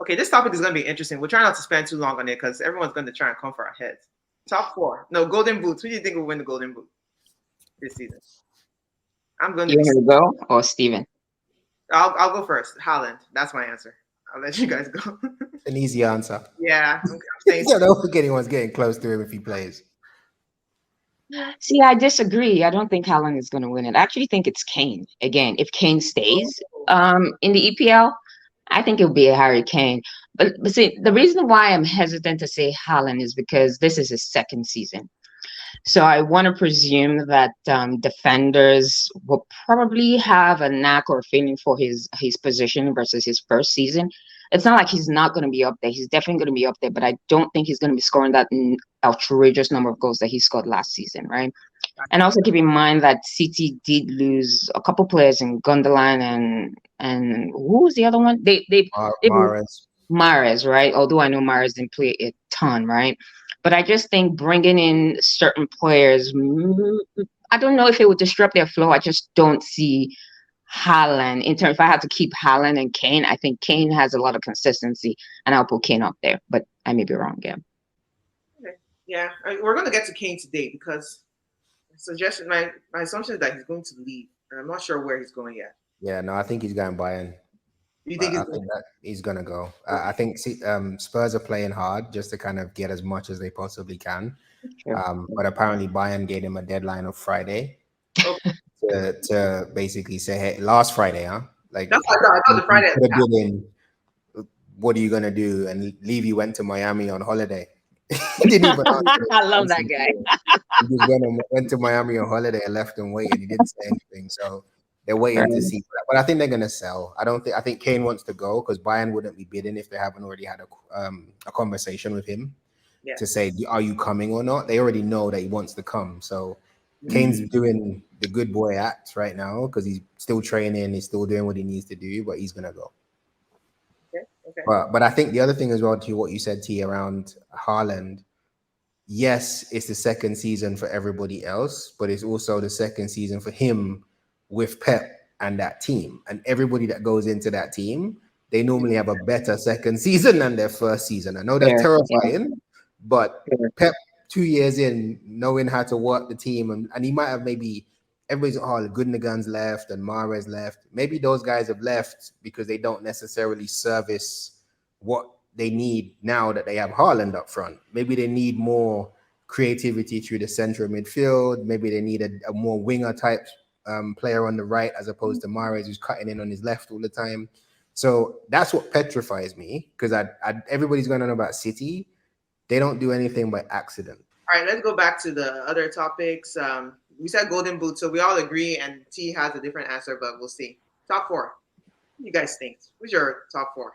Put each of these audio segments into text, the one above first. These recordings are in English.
Okay, this topic is going to be interesting. We're trying not to spend too long on it because everyone's going to try and come for our heads. Top four. No, Golden Boots. Who do you think will win the Golden Boot this season? I'm going to You be. want me to go or Steven? I'll go first. Haaland. That's my answer. I'll let you guys go. An easy answer. Yeah, I'm saying. I don't think anyone's getting close to him if he plays. See, I disagree. I don't think Haaland is going to win it. I actually think it's Kane. Again, if Kane stays in the EPL, I think it'll be a Harry Kane. But see, the reason why I'm hesitant to say Haaland is because this is his second season. So I want to presume that defenders will probably have a knack or feeling for his position versus his first season. It's not like he's not going to be up there. He's definitely going to be up there, but I don't think he's going to be scoring that outrageous number of goals that he scored last season, right? And also keep in mind that City did lose a couple players in Gundogan and who was the other one? They Mahrez. Mahrez, right? Although I know Mahrez didn't play a ton, right? But I just think bringing in certain players, I don't know if it would disrupt their flow. I just don't see Haaland. If I had to keep Haaland and Kane, I think Kane has a lot of consistency, and I'll put Kane up there. But I may be wrong, yeah. Okay. Yeah, we're going to get to Kane today because my assumption is that he's going to leave, and I'm not sure where he's going yet. Yeah, no, I think he's going Bayern. You think I think that he's going to go. I think Spurs are playing hard just to kind of get as much as they possibly can. Sure. But apparently Bayern gave him a deadline of Friday to basically say, hey, last Friday, huh? Like, that's what I thought the Friday. What are you going to do? And Levy went to Miami on holiday. He didn't even I love that guy. He just went to Miami on holiday and left them waiting. He didn't say anything. So they're waiting to see. But I think they're going to sell. I think Kane wants to go because Bayern wouldn't be bidding if they haven't already had a conversation with him to say, are you coming or not? They already know that he wants to come. So Kane's doing the good boy act right now because he's still training. He's still doing what he needs to do, but he's going to go. Okay. But I think the other thing as well to what you said, T, around Haaland, yes, it's the second season for everybody else, but it's also the second season for him with Pep and that team. And everybody that goes into that team, they normally have a better second season than their first season. I know that's terrifying, but Pep 2 years in, knowing how to work the team, and he might have maybe everybody's Gundogan's left and Mahrez left. Maybe those guys have left because they don't necessarily service what they need now that they have Haaland up front. Maybe they need more creativity through the center of midfield. Maybe they need a more winger type player on the right as opposed to Mahrez, who's cutting in on his left all the time. So that's what petrifies me because everybody's going on about City. They don't do anything by accident. All right, let's go back to the other topics. We said Golden Boot, so we all agree, and T has a different answer, but we'll see. Top four. What do you guys think? Who's your top four?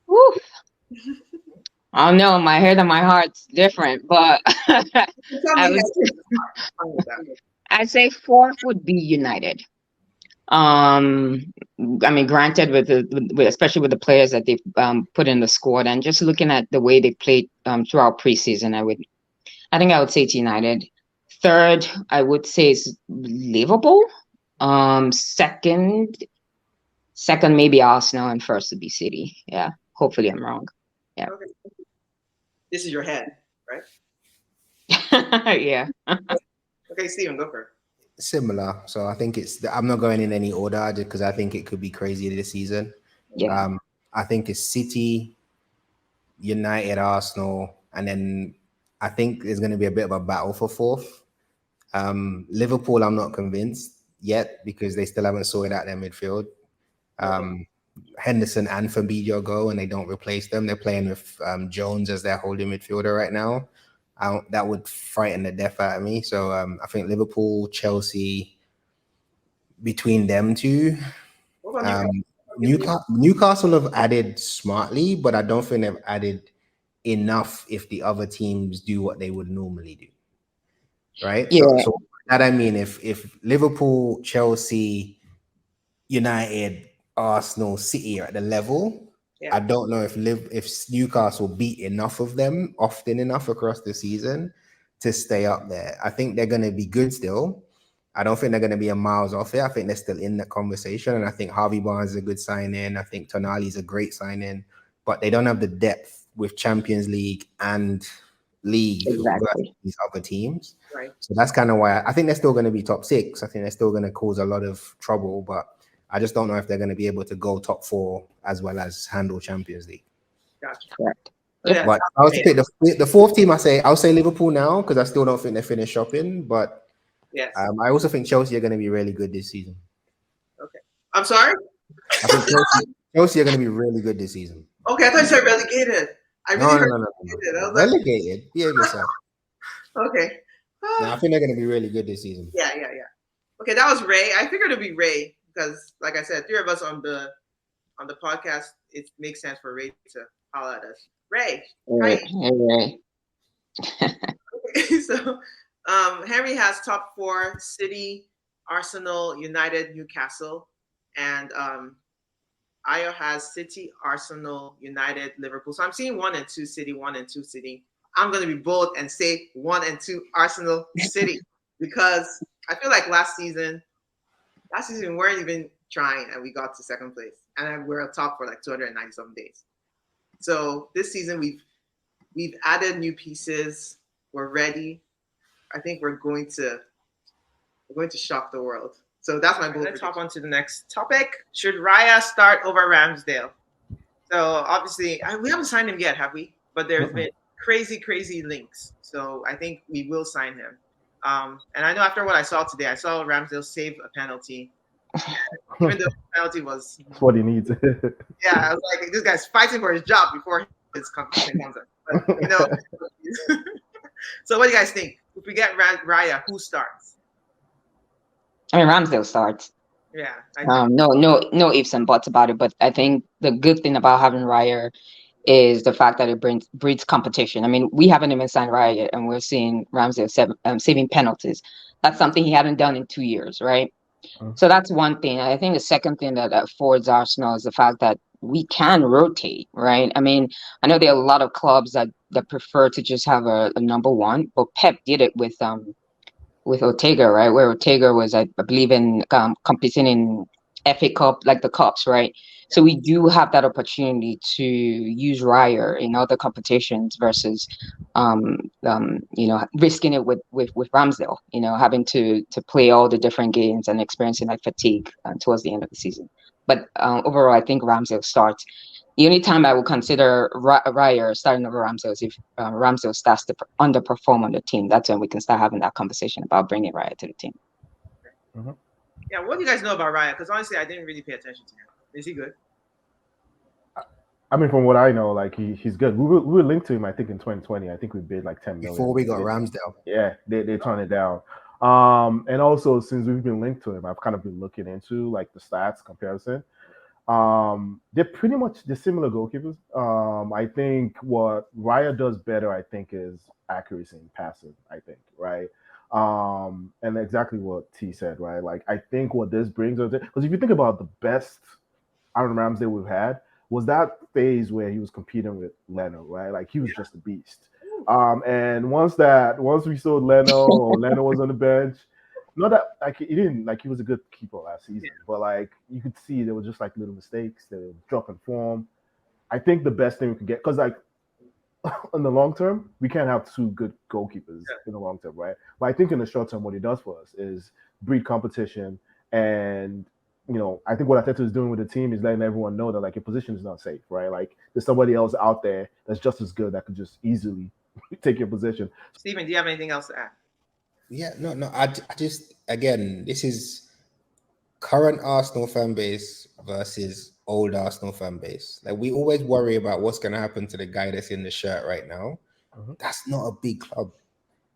Woo. I don't know. My head and my heart's different, but I'd say fourth would be United. I mean, granted, with especially with the players that they've put in the squad, and just looking at the way they played throughout preseason, I think I would say it's United. Third, I would say is Liverpool. Second, maybe Arsenal, and first would be City. Yeah, hopefully I'm wrong. Yeah. Okay. This is your head, right? Yeah. Okay, Steven, go first. Similar. So I think I'm not going in any order just because I think it could be crazy this season. Yeah. I think it's City, United, Arsenal, and then I think there's going to be a bit of a battle for fourth. Liverpool, I'm not convinced yet because they still haven't sorted out their midfield. Henderson and Fabinho go and they don't replace them. They're playing with Jones as their holding midfielder right now. That would frighten the death out of me. So I think Liverpool, Chelsea, between them two. Newcastle have added smartly, but I don't think they've added enough if the other teams do what they would normally do. Right? Yeah. So that I mean, if Liverpool, Chelsea, United, Arsenal, City are at the level, I don't know if Newcastle beat enough of them often enough across the season to stay up there. I think they're going to be good still. I don't think they're going to be a miles off it. I think they're still in that conversation. And I think Harvey Barnes is a good sign-in. I think Tonali is a great sign-in. But they don't have the depth with Champions League and League versus Exactly. these other teams. Right. So that's kind of why I think they're still going to be top 6. I think they're still going to cause a lot of trouble. But I just don't know if they're going to be able to go top 4 as well as handle Champions League. Gotcha. Correct. Yeah. But I was to pick the 4th team. I'll say Liverpool now because I still don't think they finished shopping. But Yes. I also think Chelsea are going to be really good this season. Okay. I'm sorry? I think Chelsea are going to be really good this season. Okay, I thought you said relegated. I really heard No. relegated. I was like, Relegated? Behave yourself. okay. No, I think they're going to be really good this season. Yeah. Okay, that was Ray. I figured it'd be Ray because, like I said, 3 of us on the podcast. It makes sense for Ray to holler at us. Ray, hi. Right. Okay, so Henry has top 4: City, Arsenal, United, Newcastle, and Ayo has City, Arsenal, United, Liverpool. So I'm seeing 1 and 2 City, 1 and 2 City. I'm going to be bold and say 1 and 2 Arsenal, City, because I feel like last season we weren't even trying and we got to 2nd place, and we're top for like 290 some days. So this season we've added new pieces. We're ready. I think we're going to shock the world. So that's my goal. Let's hop on to the next topic. Should Raya start over Ramsdale? So obviously we haven't signed him yet, have we? But there's been crazy links. So I think we will sign him. And I know after what I saw today, I saw Ramsdale save a penalty. Even though the penalty was... That's what he needs. Yeah, I was like, this guy's fighting for his job before his competition comes up. But, you know... So what do you guys think? If we get Raya, who starts? I mean, Ramsdale starts. Yeah. No ifs and buts about it. But I think the good thing about having Raya is the fact that it breeds competition. I mean, we haven't even signed Raya yet, and we're seeing Ramsdale saving penalties. That's something he hadn't done in 2 years, right? So that's one thing. I think the second thing that affords Arsenal is the fact that we can rotate, right? I mean, I know there are a lot of clubs that prefer to just have a number 1, but Pep did it with Ortega, right? Where Ortega was, I believe, in competing in FA Cup, like the cups, right? So we do have that opportunity to use Raya in other competitions versus, risking it with Ramsdale, having to play all the different games and experiencing like fatigue towards the end of the season. But overall, I think Ramsdale starts. The only time I would consider Raya starting over Ramsdale is if Ramsdale starts to underperform on the team. That's when we can start having that conversation about bringing Raya to the team. Mm-hmm. Yeah, what do you guys know about Raya? Because honestly, I didn't really pay attention to him. Is he good? I mean, from what I know, like he's good. We were linked to him, I think, in 2020. I think we bid like 10 million. Before we got Ramsdale. Yeah, they turned it down. And also since we've been linked to him, I've kind of been looking into like the stats comparison. They're pretty much the similar goalkeepers. I think what Raya does better, I think, is accuracy and passing, I think, right? And exactly what T said, right? Like, I think what this brings us, because if you think about the best Aaron Ramsdale we've had, was that phase where he was competing with Leno, right? Like, he was just a beast. And once we saw Leno, or Leno was on the bench, not that like he was a good keeper last season, but like you could see there were just like little mistakes, they were dropping form. I think the best thing we could get, because like in the long term, we can't have 2 good goalkeepers in the long term, right? But I think in the short term, what he does for us is breed competition. And I think what Arteta is doing with the team is letting everyone know that like your position is not safe, right? Like there's somebody else out there that's just as good that could just easily take your position. Steven, do you have anything else to add? Yeah, no. I just, again, this is current Arsenal fan base versus old Arsenal fan base. Like, we always worry about what's going to happen to the guy that's in the shirt right now. That's not a big club.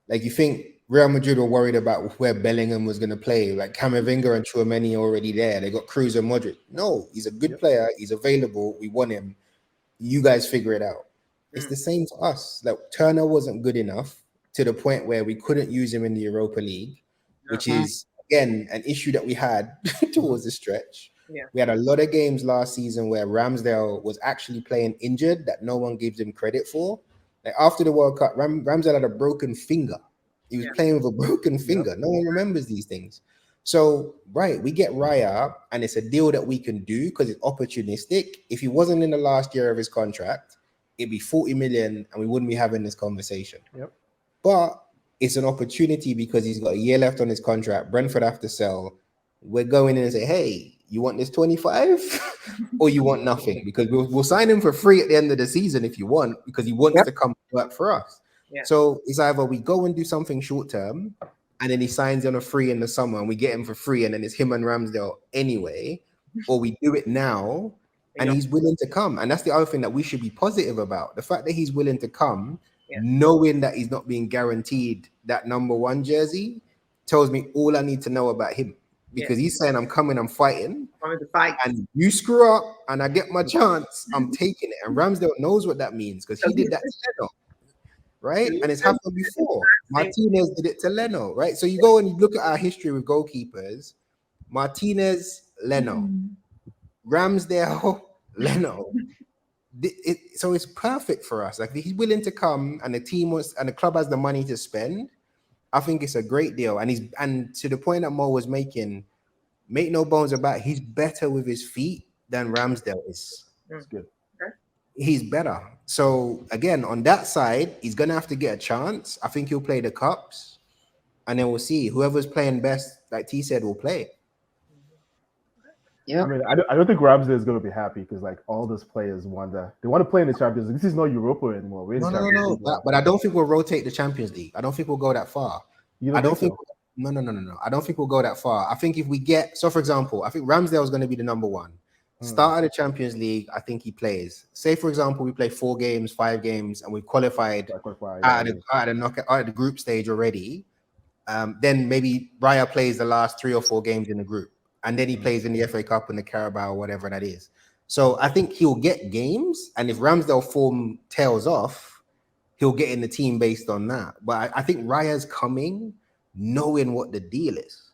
Like, you think Real Madrid were worried about where Bellingham was going to play. Like, Camavinga and Tchouameni are already there. They got Cruz and Modric. No, he's a good player. He's available. We want him. You guys figure it out. It's the same to us. Like, Turner wasn't good enough to the point where we couldn't use him in the Europa League, which is, again, an issue that we had towards the stretch. Yeah. We had a lot of games last season where Ramsdale was actually playing injured that no one gives him credit for. Like, after the World Cup, Ramsdale had a broken finger. He was playing with a broken finger. No one remembers these things. So, right, we get Raya, and it's a deal that we can do because it's opportunistic. If he wasn't in the last year of his contract, it'd be 40 million, and we wouldn't be having this conversation. Yep. But it's an opportunity because he's got a year left on his contract. Brentford have to sell. We're going in and say, hey, you want this 25 or you want nothing? Because we'll sign him for free at the end of the season if you want, because he wants Yep. to come work for us. Yeah. So it's either we go and do something short term and then he signs on a free in the summer and we get him for free and then it's him and Ramsdale anyway, or we do it now and he's willing to come. And that's the other thing that we should be positive about. The fact that he's willing to come, knowing that he's not being guaranteed that number 1 jersey, tells me all I need to know about him. Because he's saying, I'm coming, I'm fighting. Coming to fight. And you screw up and I get my chance, I'm taking it. And Ramsdale knows what that means because he did that to Leno, right? And it's happened before. Martinez did it to Leno, right? So you go and you look at our history with goalkeepers, Martinez, Leno, Ramsdale, Leno. So it's perfect for us. Like, if he's willing to come and the team wants and the club has the money to spend, I think it's a great deal. And to the point that Mo was making, make no bones about it, he's better with his feet than Ramsdale is. That's good. He's better. So again, on that side, he's gonna have to get a chance. I think he'll play the cups, and then we'll see. Whoever's playing best, like T said, will play. Yeah. I mean, I don't think Ramsey is going to be happy because like all those players want to play in the Champions League. This is not Europa anymore. We're in the Champions League now. But I don't think we'll rotate the Champions League. I don't think we'll go that far. I don't think. So? No. I don't think we'll go that far. I think if we get, so for example, I think Ramsdale is going to be the number 1. Start of the Champions League, I think he plays. Say, for example, we play 4 games, 5 games, and we've qualified out of the group stage already. Then maybe Raya plays the last 3 or 4 games in the group. And then he plays in the FA Cup and the Carabao, whatever that is. So I think he'll get games. And if Ramsdale form tails off, he'll get in the team based on that. But I think Raya's coming knowing what the deal is.